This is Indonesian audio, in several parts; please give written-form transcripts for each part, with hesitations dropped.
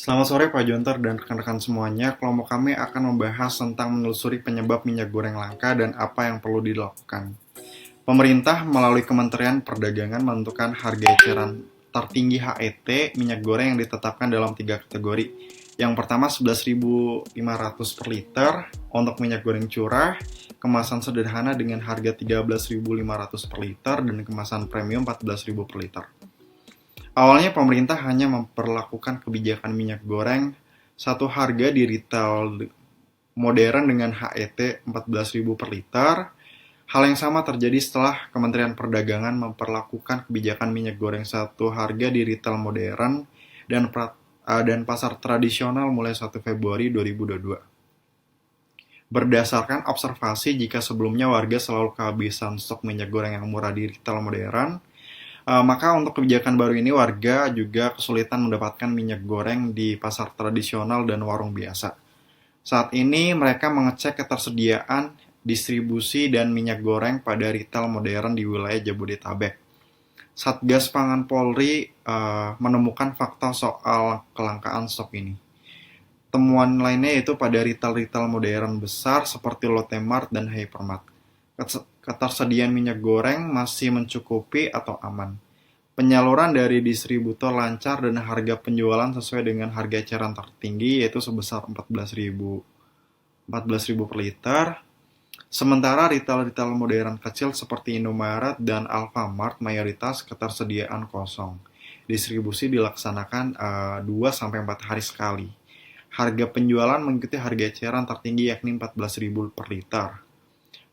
Selamat sore Pak Jontor dan rekan-rekan semuanya. Kelompok kami akan membahas tentang menelusuri penyebab minyak goreng langka dan apa yang perlu dilakukan. Pemerintah melalui Kementerian Perdagangan menentukan harga eceran tertinggi HET minyak goreng yang ditetapkan dalam tiga kategori. Yang pertama 11.500 per liter untuk minyak goreng curah, kemasan sederhana dengan harga 13.500 per liter dan kemasan premium 14.000 per liter. Awalnya pemerintah hanya memperlakukan kebijakan minyak goreng satu harga di retail modern dengan HET 14.000 per liter. Hal yang sama terjadi setelah Kementerian Perdagangan memperlakukan kebijakan minyak goreng satu harga di retail modern dan pasar tradisional mulai 1 Februari 2022. Berdasarkan observasi, jika sebelumnya warga selalu kehabisan stok minyak goreng yang murah di retail modern, maka untuk kebijakan baru ini warga juga kesulitan mendapatkan minyak goreng di pasar tradisional dan warung biasa. Saat ini mereka mengecek ketersediaan, distribusi, dan minyak goreng pada retail modern di wilayah Jabodetabek. Satgas Pangan Polri menemukan fakta soal kelangkaan stok ini. Temuan lainnya yaitu pada retail-retail modern besar seperti Lotte Mart dan Hypermart. Ketersediaan minyak goreng masih mencukupi atau aman. Penyaluran dari distributor lancar dan harga penjualan sesuai dengan harga eceran tertinggi yaitu sebesar 14.000 per liter. Sementara retail-retail modern kecil seperti Indomaret dan Alfamart mayoritas ketersediaan kosong. Distribusi dilaksanakan 2-4 hari sekali. Harga penjualan mengikuti harga eceran tertinggi yakni 14.000 per liter.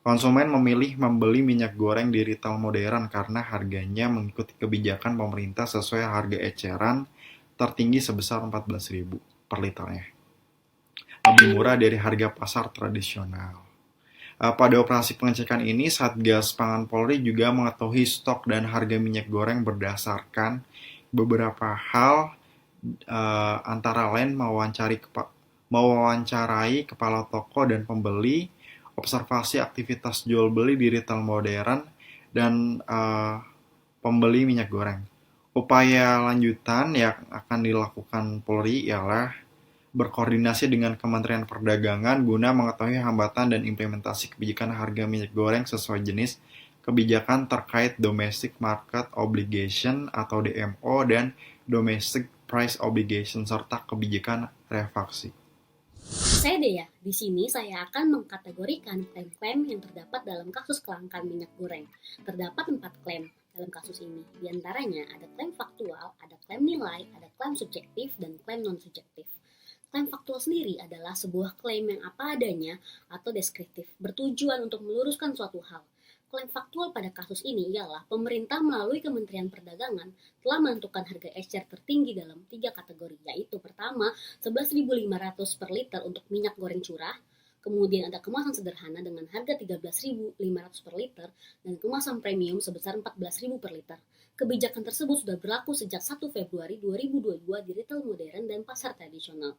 Konsumen memilih membeli minyak goreng di retail modern karena harganya mengikuti kebijakan pemerintah sesuai harga eceran tertinggi sebesar 14.000 per liternya. Lebih murah dari harga pasar tradisional. Pada operasi pengecekan ini, Satgas Pangan Polri juga mengetahui stok dan harga minyak goreng berdasarkan beberapa hal, antara lain mewawancarai kepala toko dan pembeli, observasi aktivitas jual beli di retail modern, dan pembeli minyak goreng. Upaya lanjutan yang akan dilakukan Polri ialah berkoordinasi dengan Kementerian Perdagangan guna mengetahui hambatan dan implementasi kebijakan harga minyak goreng sesuai jenis kebijakan terkait Domestic Market Obligation atau DMO dan Domestic Price Obligation serta kebijakan refaksi. Saya Dea, di sini saya akan mengkategorikan klaim-klaim yang terdapat dalam kasus kelangkaan minyak goreng. Terdapat 4 klaim dalam kasus ini. Di antaranya ada klaim faktual, ada klaim nilai, ada klaim subjektif, dan klaim non-subjektif. Klaim faktual sendiri adalah sebuah klaim yang apa adanya atau deskriptif, bertujuan untuk meluruskan suatu hal. Klaim faktual pada kasus ini ialah pemerintah melalui Kementerian Perdagangan telah menentukan harga ecer tertinggi dalam 3 kategori, yaitu pertama 11.500 per liter untuk minyak goreng curah, kemudian ada kemasan sederhana dengan harga 13.500 per liter, dan kemasan premium sebesar 14.000 per liter. Kebijakan tersebut sudah berlaku sejak 1 Februari 2022 di retail modern dan pasar tradisional.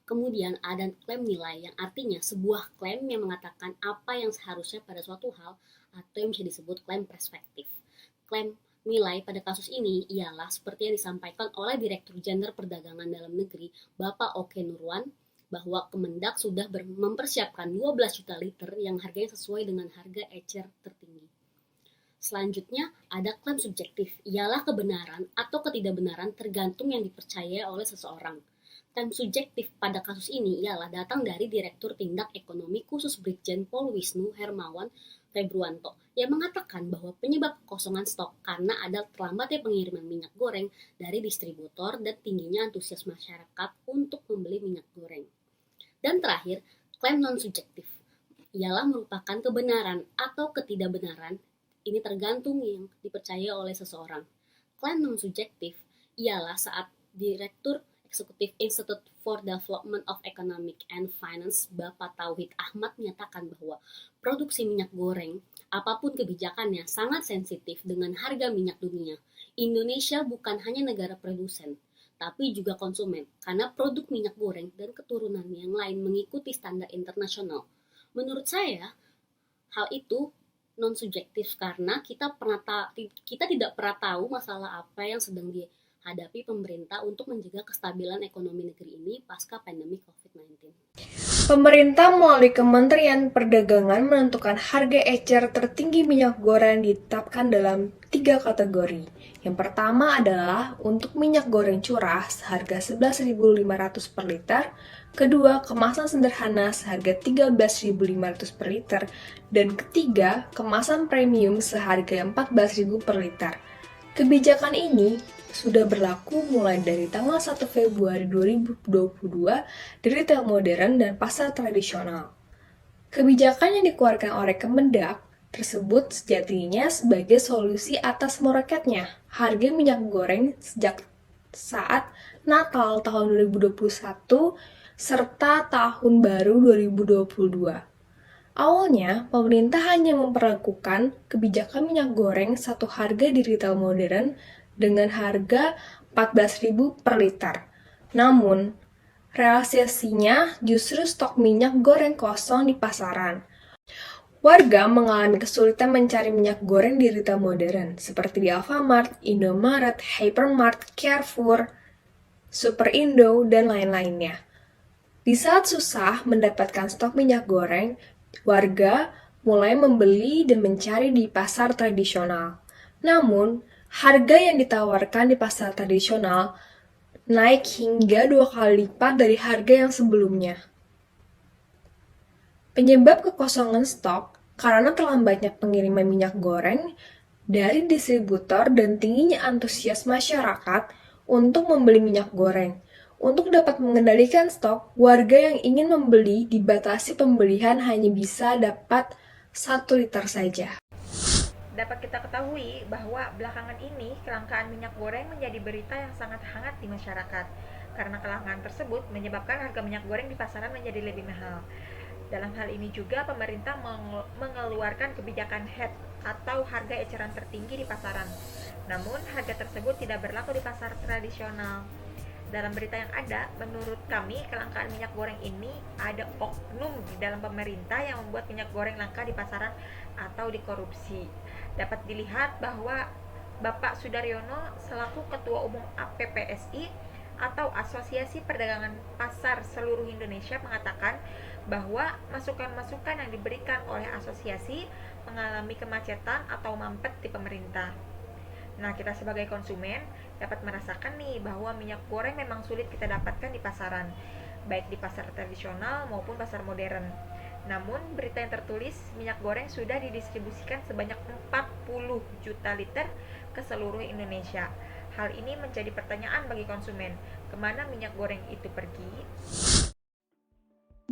Kemudian ada klaim nilai yang artinya sebuah klaim yang mengatakan apa yang seharusnya pada suatu hal atau yang bisa disebut klaim perspektif. Klaim nilai pada kasus ini ialah seperti yang disampaikan oleh Direktur Jenderal Perdagangan Dalam Negeri Bapak Oke Nurwan bahwa Kemendak sudah mempersiapkan 12 juta liter yang harganya sesuai dengan harga ecer tertinggi. Selanjutnya ada klaim subjektif, ialah kebenaran atau ketidakbenaran tergantung yang dipercaya oleh seseorang. Klaim subjektif pada kasus ini ialah datang dari Direktur Tindak Ekonomi Khusus Brigjen Pol Wisnu Hermawan Februanto yang mengatakan bahwa penyebab kekosongan stok karena ada terlambatnya pengiriman minyak goreng dari distributor dan tingginya antusias masyarakat untuk membeli minyak goreng. Dan terakhir, klaim non-subjektif ialah merupakan kebenaran atau ketidakbenaran, ini tergantung yang dipercaya oleh seseorang. Klaim non-subjektif ialah saat Direktur Eksekutif Institute for Development of Economic and Finance Bapak Tauhid Ahmad menyatakan bahwa produksi minyak goreng, apapun kebijakannya, sangat sensitif dengan harga minyak dunia. Indonesia bukan hanya negara produsen, tapi juga konsumen, karena produk minyak goreng dan keturunan yang lain mengikuti standar internasional. Menurut saya, hal itu non subjektif karena kita tidak pernah tahu masalah apa yang sedang hadapi pemerintah untuk menjaga kestabilan ekonomi negeri ini pasca pandemi COVID-19. Pemerintah melalui Kementerian Perdagangan menentukan harga ecer tertinggi minyak goreng ditetapkan dalam 3 kategori. Yang pertama adalah untuk minyak goreng curah seharga 11.500 per liter, kedua kemasan sederhana seharga 13.500 per liter, dan ketiga kemasan premium seharga 14.000 per liter. Kebijakan ini sudah berlaku mulai dari tanggal 1 Februari 2022 di retail modern dan pasar tradisional. Kebijakan yang dikeluarkan oleh Kemendak tersebut sejatinya sebagai solusi atas meroket,nya harga minyak goreng sejak saat Natal tahun 2021 serta Tahun Baru 2022. Awalnya, pemerintah hanya memperlakukan kebijakan minyak goreng satu harga di retail modern dengan harga 14.000 per liter. Namun, realisasinya justru stok minyak goreng kosong di pasaran. Warga mengalami kesulitan mencari minyak goreng di retail modern, seperti di Alfamart, Indomaret, Hypermart, Carrefour, Superindo, dan lain-lainnya. Di saat susah mendapatkan stok minyak goreng, warga mulai membeli dan mencari di pasar tradisional. Namun, harga yang ditawarkan di pasar tradisional naik hingga 2 kali lipat dari harga yang sebelumnya. Penyebab kekosongan stok karena terlambatnya pengiriman minyak goreng dari distributor dan tingginya antusias masyarakat untuk membeli minyak goreng. Untuk dapat mengendalikan stok, warga yang ingin membeli dibatasi pembelian hanya bisa dapat 1 liter saja. Dapat kita ketahui bahwa belakangan ini kelangkaan minyak goreng menjadi berita yang sangat hangat di masyarakat. Karena kelangkaan tersebut menyebabkan harga minyak goreng di pasaran menjadi lebih mahal. Dalam hal ini juga pemerintah mengeluarkan kebijakan HET atau harga eceran tertinggi di pasaran. Namun harga tersebut tidak berlaku di pasar tradisional. Dalam berita yang ada, menurut kami kelangkaan minyak goreng ini ada oknum di dalam pemerintah yang membuat minyak goreng langka di pasaran atau dikorupsi. Dapat dilihat bahwa Bapak Sudaryono selaku Ketua Umum APPSI atau Asosiasi Perdagangan Pasar Seluruh Indonesia mengatakan bahwa masukan-masukan yang diberikan oleh asosiasi mengalami kemacetan atau mampet di pemerintah. Nah, kita sebagai konsumen dapat merasakan nih bahwa minyak goreng memang sulit kita dapatkan di pasaran, baik di pasar tradisional maupun pasar modern. Namun, berita yang tertulis, minyak goreng sudah didistribusikan sebanyak 40 juta liter ke seluruh Indonesia. Hal ini menjadi pertanyaan bagi konsumen, kemana minyak goreng itu pergi?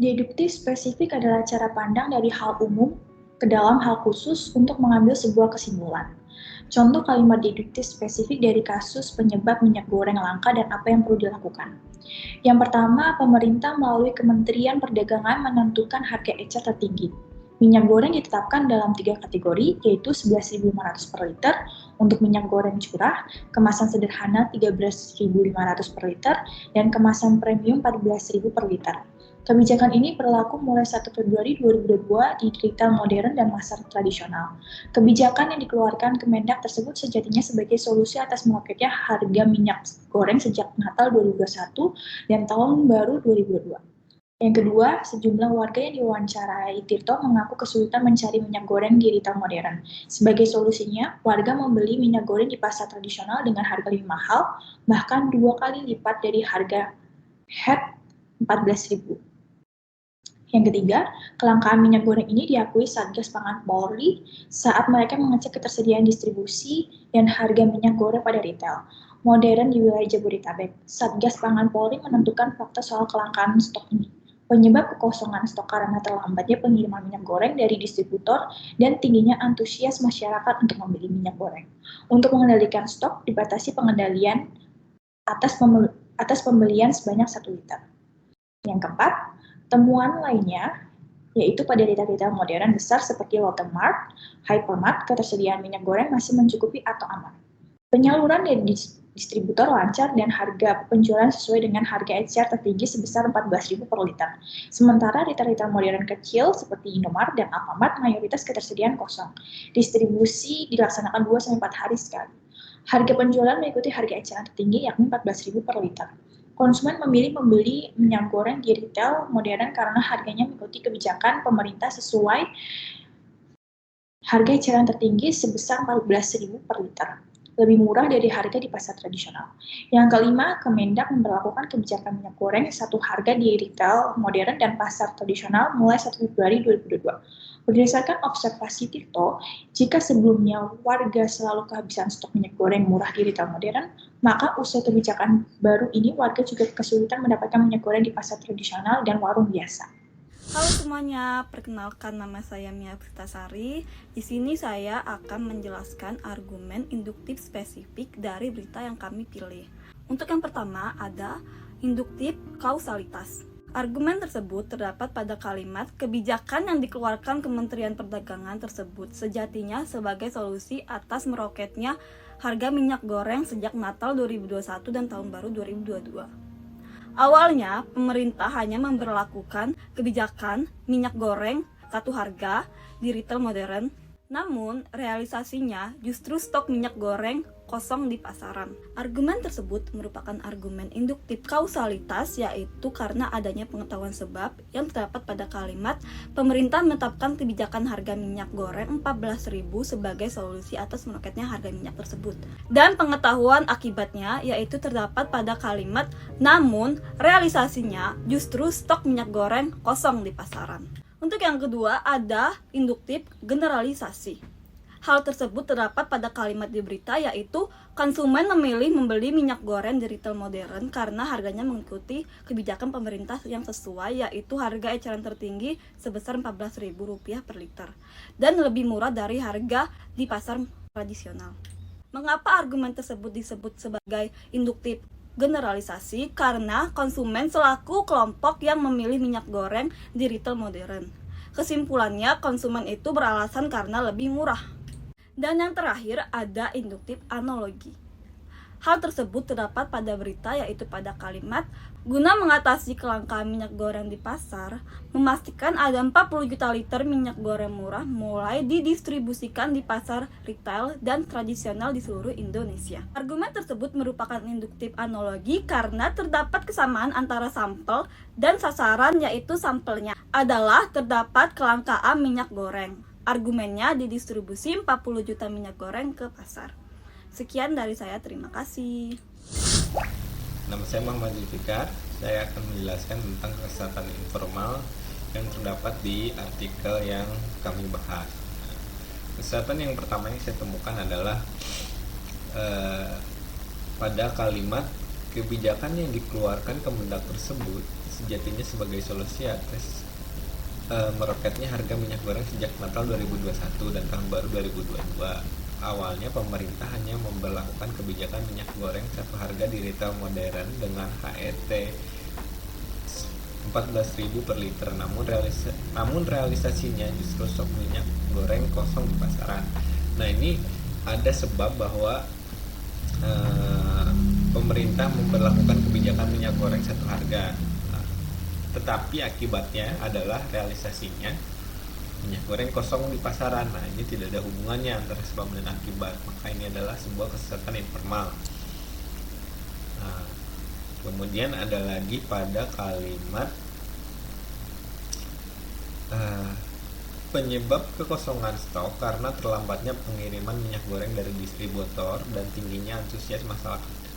Deduktif spesifik adalah cara pandang dari hal umum ke dalam hal khusus untuk mengambil sebuah kesimpulan. Contoh kalimat deduktif spesifik dari kasus penyebab minyak goreng langka dan apa yang perlu dilakukan. Yang pertama, pemerintah melalui Kementerian Perdagangan menentukan harga ecer tertinggi. Minyak goreng ditetapkan dalam 3 kategori, yaitu 11.500 per liter untuk minyak goreng curah, kemasan sederhana 13.500 per liter, dan kemasan premium 14.000 per liter. Kebijakan ini berlaku mulai 1 Februari 2022 di retail modern dan pasar tradisional. Kebijakan yang dikeluarkan Kemendak tersebut sejatinya sebagai solusi atas meroketnya harga minyak goreng sejak Natal 2021 dan Tahun Baru 2022. Yang kedua, sejumlah warga yang diwawancarai Tirto mengaku kesulitan mencari minyak goreng di retail modern. Sebagai solusinya, warga membeli minyak goreng di pasar tradisional dengan harga lebih mahal, bahkan 2 kali lipat dari harga HET 14.000. Yang ketiga, kelangkaan minyak goreng ini diakui Satgas Pangan Polri saat mereka mengecek ketersediaan distribusi dan harga minyak goreng pada retail modern di wilayah Jabodetabek. Satgas Pangan Polri menentukan fakta soal kelangkaan stok ini. Penyebab kekosongan stok karena terlambatnya pengiriman minyak goreng dari distributor dan tingginya antusias masyarakat untuk membeli minyak goreng. Untuk mengendalikan stok, dibatasi pengendalian atas pembelian sebanyak 1 liter. Yang keempat, temuan lainnya yaitu pada retail-retail modern besar seperti Lotte Mart, Hypermart, ketersediaan minyak goreng masih mencukupi atau aman. Penyaluran dari distributor lancar dan harga penjualan sesuai dengan harga ecer tertinggi sebesar 14.000 per liter. Sementara retail-retail modern kecil seperti Indomaret dan Alfamart mayoritas ketersediaan kosong. Distribusi dilaksanakan 2-4 hari sekali. Harga penjualan mengikuti harga eceran tertinggi yakni Rp14.000 per liter. Konsumen memilih membeli minyak goreng di retail modern karena harganya mengikuti kebijakan pemerintah sesuai harga eceran tertinggi sebesar Rp14.000 per liter, lebih murah dari harga di pasar tradisional. Yang kelima, Kemendak memberlakukan kebijakan minyak goreng satu harga di retail modern dan pasar tradisional mulai 1 Februari 2022. Berdasarkan observasi Tirto, jika sebelumnya warga selalu kehabisan stok minyak goreng murah di retail modern, maka usai kebijakan baru ini warga juga kesulitan mendapatkan minyak goreng di pasar tradisional dan warung biasa. Halo semuanya, perkenalkan nama saya Mia Puspitasari. Di sini saya akan menjelaskan argumen induktif spesifik dari berita yang kami pilih. Untuk yang pertama ada induktif kausalitas. Argumen tersebut terdapat pada kalimat kebijakan yang dikeluarkan Kementerian Perdagangan tersebut sejatinya sebagai solusi atas meroketnya harga minyak goreng sejak Natal 2021 dan Tahun Baru 2022. Awalnya, pemerintah hanya memberlakukan kebijakan minyak goreng satu harga di retail modern, namun realisasinya justru stok minyak goreng kosong di pasaran. Argumen tersebut merupakan argumen induktif kausalitas, yaitu karena adanya pengetahuan sebab yang terdapat pada kalimat pemerintah menetapkan kebijakan harga minyak goreng Rp14.000 sebagai solusi atas meroketnya harga minyak tersebut. Dan pengetahuan akibatnya yaitu terdapat pada kalimat namun realisasinya justru stok minyak goreng kosong di pasaran. Untuk yang kedua ada induktif generalisasi. Hal tersebut terdapat pada kalimat di berita yaitu konsumen memilih membeli minyak goreng di retail modern karena harganya mengikuti kebijakan pemerintah yang sesuai, yaitu harga eceran tertinggi sebesar Rp14.000 per liter dan lebih murah dari harga di pasar tradisional. Mengapa argumen tersebut disebut sebagai induktif generalisasi? Karena konsumen selaku kelompok yang memilih minyak goreng di retail modern. Kesimpulannya, konsumen itu beralasan karena lebih murah. Dan yang terakhir ada induktif analogi. Hal tersebut terdapat pada berita yaitu pada kalimat guna mengatasi kelangkaan minyak goreng di pasar, memastikan ada 40 juta liter minyak goreng murah mulai didistribusikan di pasar retail dan tradisional di seluruh Indonesia. Argumen tersebut merupakan induktif analogi karena terdapat kesamaan antara sampel dan sasaran, yaitu sampelnya adalah terdapat kelangkaan minyak goreng. Argumennya didistribusi 40 juta minyak goreng ke pasar. Sekian dari saya, terima kasih. Nama saya Muhammad Zulfikar. Saya akan menjelaskan tentang kesehatan informal yang terdapat di artikel yang kami bahas. Kesehatan yang pertama yang saya temukan adalah pada kalimat kebijakan yang dikeluarkan Kemendak tersebut sejatinya sebagai solusi atas meroketnya harga minyak goreng sejak Natal 2021 dan Tahun Baru 2022. Awalnya pemerintah hanya memberlakukan kebijakan minyak goreng satu harga di retail modern dengan HET Rp14.000 per liter, namun realisasinya justru stok minyak goreng kosong di pasaran. Nah, ini ada sebab bahwa pemerintah memberlakukan kebijakan minyak goreng satu harga. Tetapi akibatnya adalah realisasinya minyak goreng kosong di pasaran. Nah, ini tidak ada hubungannya antara sebab dan akibat, maka ini adalah sebuah kesesatan informal. Nah, kemudian ada lagi pada kalimat penyebab kekosongan stok karena terlambatnya pengiriman minyak goreng dari distributor dan tingginya antusias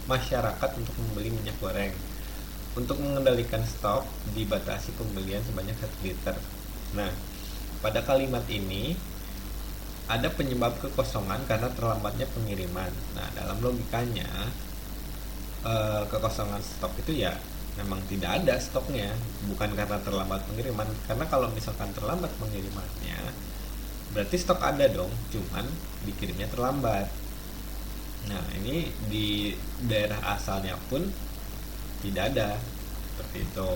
masyarakat untuk membeli minyak goreng. Untuk mengendalikan stok, dibatasi pembelian sebanyak 1 liter. Nah, pada kalimat ini ada penyebab kekosongan karena terlambatnya pengiriman. Nah, dalam logikanya kekosongan stok itu ya memang tidak ada stoknya, bukan karena terlambat pengiriman. Karena kalau misalkan terlambat pengirimannya, berarti stok ada dong, cuman dikirimnya terlambat. Nah, ini di daerah asalnya pun tidak ada seperti itu.